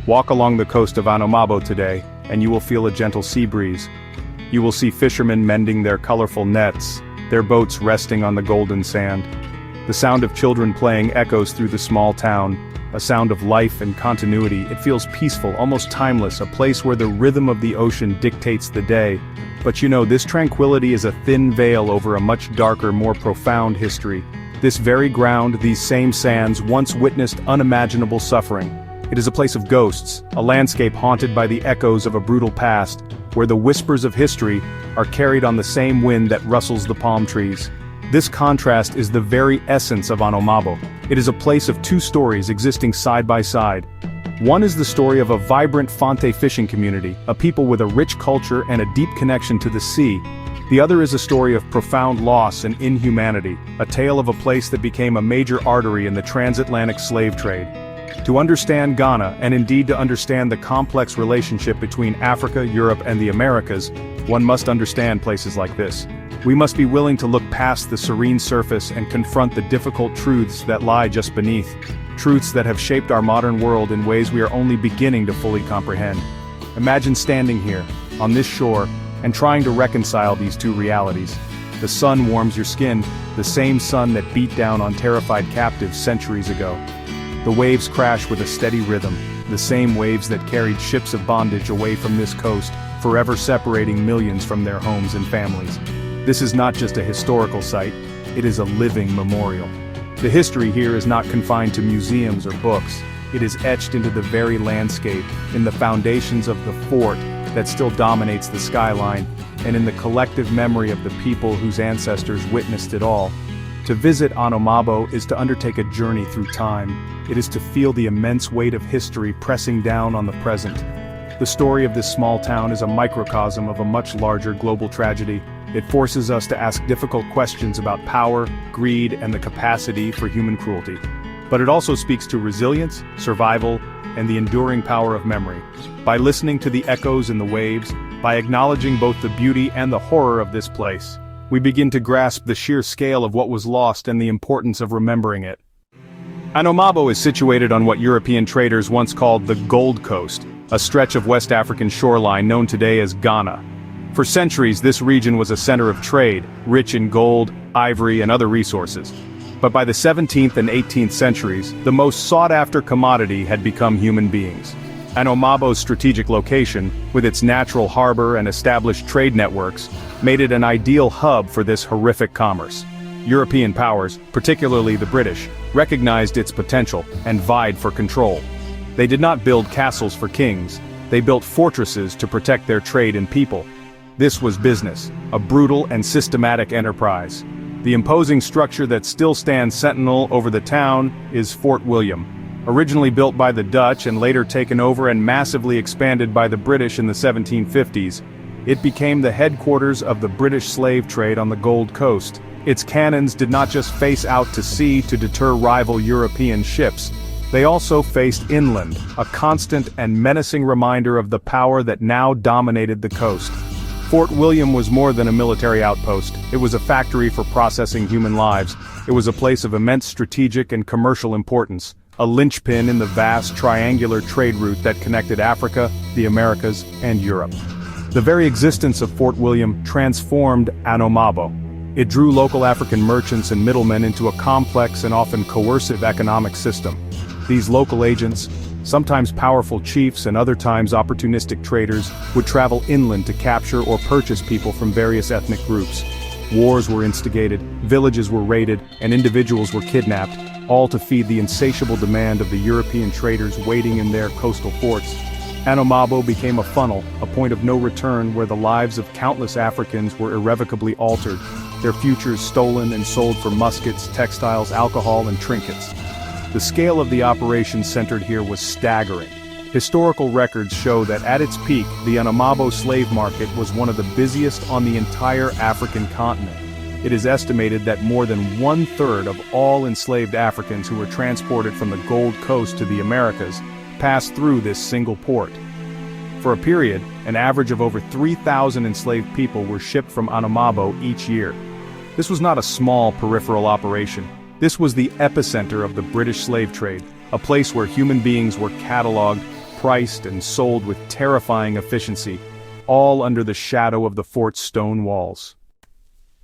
Walk along the coast of Anomabo today, and you will feel a gentle sea breeze. You will see fishermen mending their colorful nets, their boats resting on the golden sand. The sound of children playing echoes through the small town, a sound of life and continuity. It feels peaceful, almost timeless, a place where the rhythm of the ocean dictates the day. But you know, this tranquility is a thin veil over a much darker, more profound history. This very ground, these same sands, once witnessed unimaginable suffering. It is a place of ghosts, a landscape haunted by the echoes of a brutal past, where the whispers of history are carried on the same wind that rustles the palm trees. This contrast is the very essence of Anomabo. It is a place of two stories existing side by side. One is the story of a vibrant Fonte fishing community, a people with a rich culture and a deep connection to the sea. The other is a story of profound loss and inhumanity, a tale of a place that became a major artery in the transatlantic slave trade. To understand Ghana, and indeed to understand the complex relationship between Africa, Europe, and the Americas, one must understand places like this. We must be willing to look past the serene surface and confront the difficult truths that lie just beneath. Truths that have shaped our modern world in ways we are only beginning to fully comprehend. Imagine standing here, on this shore, and trying to reconcile these two realities. The sun warms your skin, the same sun that beat down on terrified captives centuries ago. The waves crash with a steady rhythm, the same waves that carried ships of bondage away from this coast, forever separating millions from their homes and families. This is not just a historical site, it is a living memorial. The history here is not confined to museums or books. It is etched into the very landscape, in the foundations of the fort that still dominates the skyline, and in the collective memory of the people whose ancestors witnessed it all. To visit Anomabo is to undertake a journey through time. It is to feel the immense weight of history pressing down on the present. The story of this small town is a microcosm of a much larger global tragedy. It forces us to ask difficult questions about power, greed, and the capacity for human cruelty. But it also speaks to resilience, survival, and the enduring power of memory. By listening to the echoes in the waves, by acknowledging both the beauty and the horror of this place, we begin to grasp the sheer scale of what was lost and the importance of remembering it. Anomabo is situated on what European traders once called the Gold Coast, a stretch of West African shoreline known today as Ghana. For centuries, this region was a center of trade, rich in gold, ivory, and other resources. But by the 17th and 18th centuries, the most sought-after commodity had become human beings. Anomabo's strategic location, with its natural harbor and established trade networks, made it an ideal hub for this horrific commerce. European powers, particularly the British, recognized its potential and vied for control. They did not build castles for kings, they built fortresses to protect their trade and people. This was business, a brutal and systematic enterprise. The imposing structure that still stands sentinel over the town is Fort William. Originally built by the Dutch and later taken over and massively expanded by the British in the 1750s, it became the headquarters of the British slave trade on the Gold Coast. Its cannons did not just face out to sea to deter rival European ships. They also faced inland, a constant and menacing reminder of the power that now dominated the coast. Fort William was more than a military outpost. It was a factory for processing human lives. It was a place of immense strategic and commercial importance, a linchpin in the vast triangular trade route that connected Africa, the Americas, and Europe. The very existence of Fort William transformed Anomabo. It drew local African merchants and middlemen into a complex and often coercive economic system. These local agents, sometimes powerful chiefs and other times opportunistic traders, would travel inland to capture or purchase people from various ethnic groups. Wars were instigated, villages were raided, and individuals were kidnapped, all to feed the insatiable demand of the European traders waiting in their coastal ports. Anomabo became a funnel, a point of no return where the lives of countless Africans were irrevocably altered, their futures stolen and sold for muskets, textiles, alcohol, and trinkets. The scale of the operation centered here was staggering. Historical records show that at its peak, the Anomabo Slave Market was one of the busiest on the entire African continent. It is estimated that more than 1/3 of all enslaved Africans who were transported from the Gold Coast to the Americas passed through this single port. For a period, an average of over 3,000 enslaved people were shipped from Anomabo each year. This was not a small peripheral operation. This was the epicenter of the British slave trade, a place where human beings were cataloged, priced and sold with terrifying efficiency, all under the shadow of the fort's stone walls.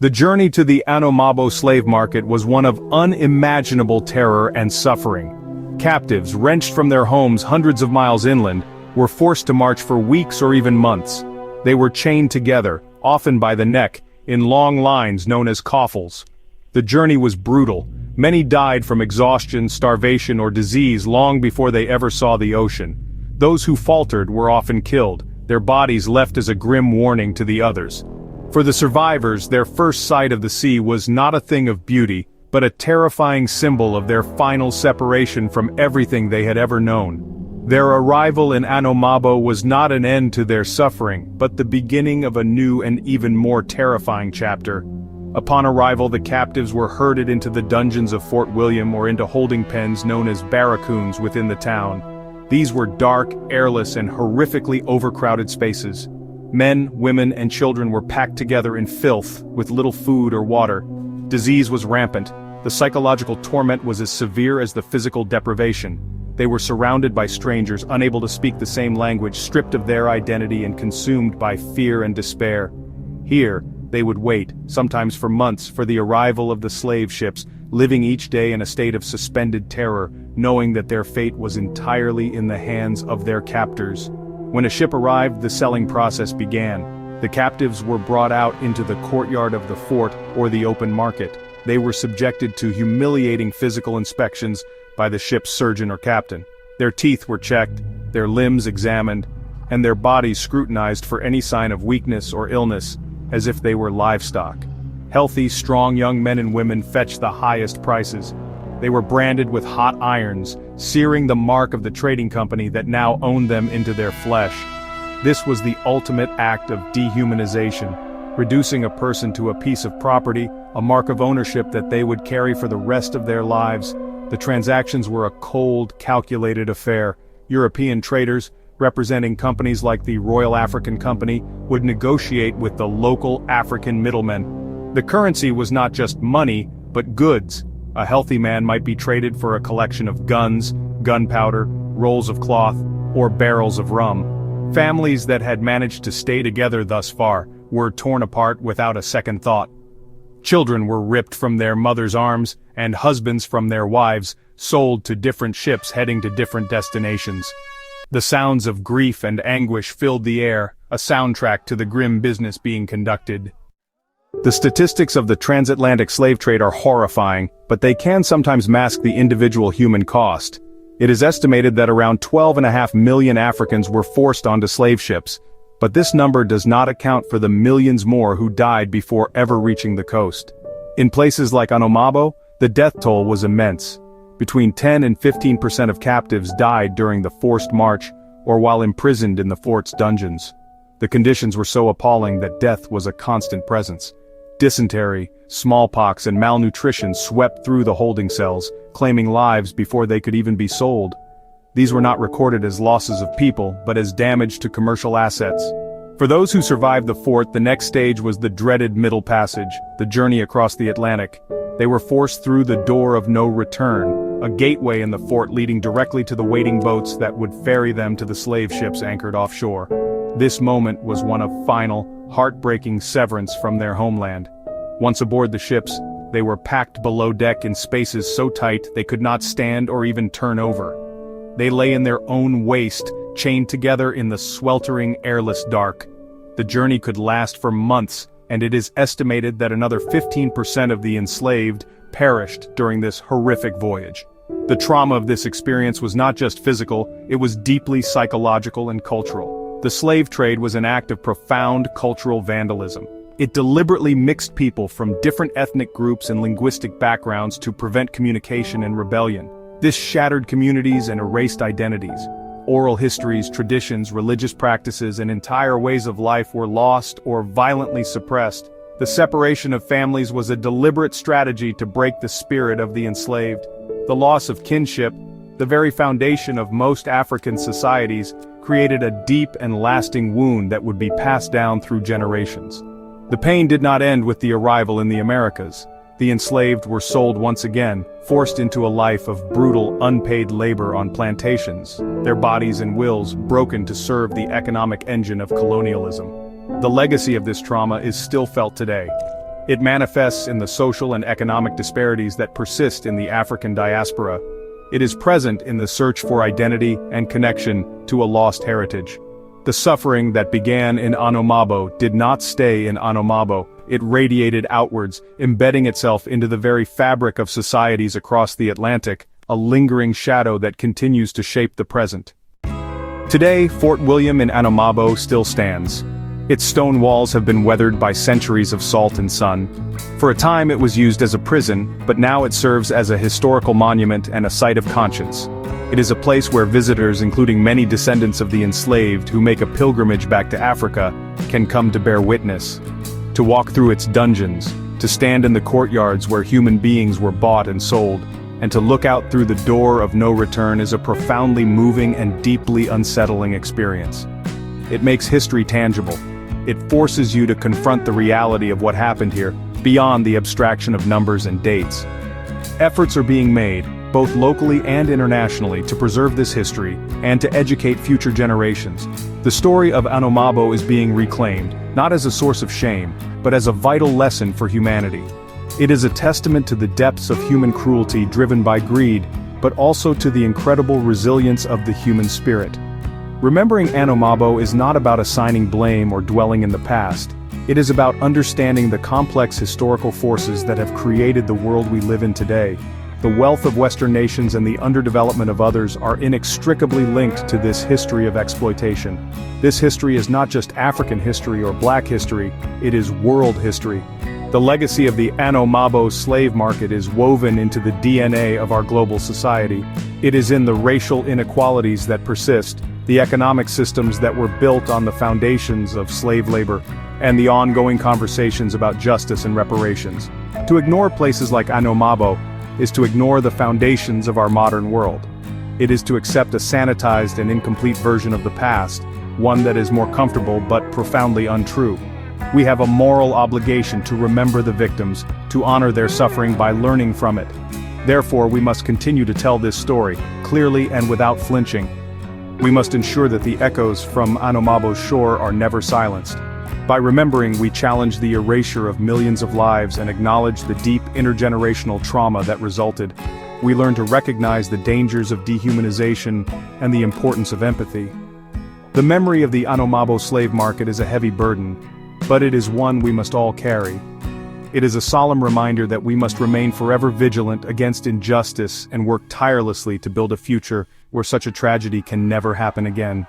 The journey to the Anomabo Slave Market was one of unimaginable terror and suffering. Captives, wrenched from their homes hundreds of miles inland, were forced to march for weeks or even months. They were chained together, often by the neck, in long lines known as coffles. The journey was brutal. Many died from exhaustion, starvation, or disease long before they ever saw the ocean. Those who faltered were often killed, their bodies left as a grim warning to the others. For the survivors, their first sight of the sea was not a thing of beauty, but a terrifying symbol of their final separation from everything they had ever known. Their arrival in Anomabo was not an end to their suffering, but the beginning of a new and even more terrifying chapter. Upon arrival, the captives were herded into the dungeons of Fort William or into holding pens known as barracoons within the town. These were dark, airless, and horrifically overcrowded spaces. Men, women, and children were packed together in filth, with little food or water. Disease was rampant. The psychological torment was as severe as the physical deprivation. They were surrounded by strangers, unable to speak the same language, stripped of their identity and consumed by fear and despair. Here, they would wait, sometimes for months, for the arrival of the slave ships, living each day in a state of suspended terror, knowing that their fate was entirely in the hands of their captors. When a ship arrived, the selling process began. The captives were brought out into the courtyard of the fort or the open market. They were subjected to humiliating physical inspections by the ship's surgeon or captain. Their teeth were checked, their limbs examined, and their bodies scrutinized for any sign of weakness or illness, as if they were livestock. Healthy, strong young men and women fetched the highest prices. They were branded with hot irons, searing the mark of the trading company that now owned them into their flesh. This was the ultimate act of dehumanization, reducing a person to a piece of property, a mark of ownership that they would carry for the rest of their lives. The transactions were a cold, calculated affair. European traders, representing companies like the Royal African Company, would negotiate with the local African middlemen. The currency was not just money, but goods. A healthy man might be traded for a collection of guns, gunpowder, rolls of cloth, or barrels of rum. Families that had managed to stay together thus far were torn apart without a second thought. Children were ripped from their mothers' arms, and husbands from their wives, sold to different ships heading to different destinations. The sounds of grief and anguish filled the air, a soundtrack to the grim business being conducted. The statistics of the transatlantic slave trade are horrifying, but they can sometimes mask the individual human cost. It is estimated that around 12.5 million Africans were forced onto slave ships, but this number does not account for the millions more who died before ever reaching the coast. In places like Anomabo, the death toll was immense. Between 10 and 15% of captives died during the forced march or while imprisoned in the fort's dungeons. The conditions were so appalling that death was a constant presence. Dysentery, smallpox, and malnutrition swept through the holding cells, claiming lives before they could even be sold. These were not recorded as losses of people, but as damage to commercial assets. For those who survived the fort, the next stage was the dreaded Middle Passage, the journey across the Atlantic. They were forced through the door of no return, a gateway in the fort leading directly to the waiting boats that would ferry them to the slave ships anchored offshore. This moment was one of final, heartbreaking severance from their homeland. Once aboard the ships, they were packed below deck in spaces so tight they could not stand or even turn over. They lay in their own waste, chained together in the sweltering, airless dark. The journey could last for months, and it is estimated that another 15% of the enslaved perished during this horrific voyage. The trauma of this experience was not just physical, it was deeply psychological and cultural. The slave trade was an act of profound cultural vandalism. It deliberately mixed people from different ethnic groups and linguistic backgrounds to prevent communication and rebellion. This shattered communities and erased identities. Oral histories, traditions, religious practices, and entire ways of life were lost or violently suppressed. The separation of families was a deliberate strategy to break the spirit of the enslaved. The loss of kinship, the very foundation of most African societies, created a deep and lasting wound that would be passed down through generations. The pain did not end with the arrival in the Americas. The enslaved were sold once again, forced into a life of brutal, unpaid labor on plantations, their bodies and wills broken to serve the economic engine of colonialism. The legacy of this trauma is still felt today. It manifests in the social and economic disparities that persist in the African diaspora. It is present in the search for identity and connection to a lost heritage. The suffering that began in Anomabo did not stay in Anomabo. It radiated outwards, embedding itself into the very fabric of societies across the Atlantic, a lingering shadow that continues to shape the present. Today, Fort William in Anomabo still stands. Its stone walls have been weathered by centuries of salt and sun. For a time it was used as a prison, but now it serves as a historical monument and a site of conscience. It is a place where visitors, including many descendants of the enslaved who make a pilgrimage back to Africa, can come to bear witness. To walk through its dungeons, to stand in the courtyards where human beings were bought and sold, and to look out through the door of no return is a profoundly moving and deeply unsettling experience. It makes history tangible. It forces you to confront the reality of what happened here, beyond the abstraction of numbers and dates. Efforts are being made, both locally and internationally, to preserve this history, and to educate future generations. The story of Anomabo is being reclaimed, not as a source of shame, but as a vital lesson for humanity. It is a testament to the depths of human cruelty driven by greed, but also to the incredible resilience of the human spirit. Remembering Anomabo is not about assigning blame or dwelling in the past. It is about understanding the complex historical forces that have created the world we live in today. The wealth of Western nations and the underdevelopment of others are inextricably linked to this history of exploitation. This history is not just African history or Black history, it is world history. The legacy of the Anomabo slave market is woven into the DNA of our global society. It is in the racial inequalities that persist, the economic systems that were built on the foundations of slave labor, and the ongoing conversations about justice and reparations. To ignore places like Anomabo is to ignore the foundations of our modern world. It is to accept a sanitized and incomplete version of the past, one that is more comfortable but profoundly untrue. We have a moral obligation to remember the victims, to honor their suffering by learning from it. Therefore, we must continue to tell this story, clearly and without flinching. We must ensure that the echoes from Anomabo's shore are never silenced. By remembering, we challenge the erasure of millions of lives and acknowledge the deep intergenerational trauma that resulted. We learn to recognize the dangers of dehumanization and the importance of empathy. The memory of the Anomabo slave market is a heavy burden, but it is one we must all carry. It is a solemn reminder that we must remain forever vigilant against injustice and work tirelessly to build a future where such a tragedy can never happen again.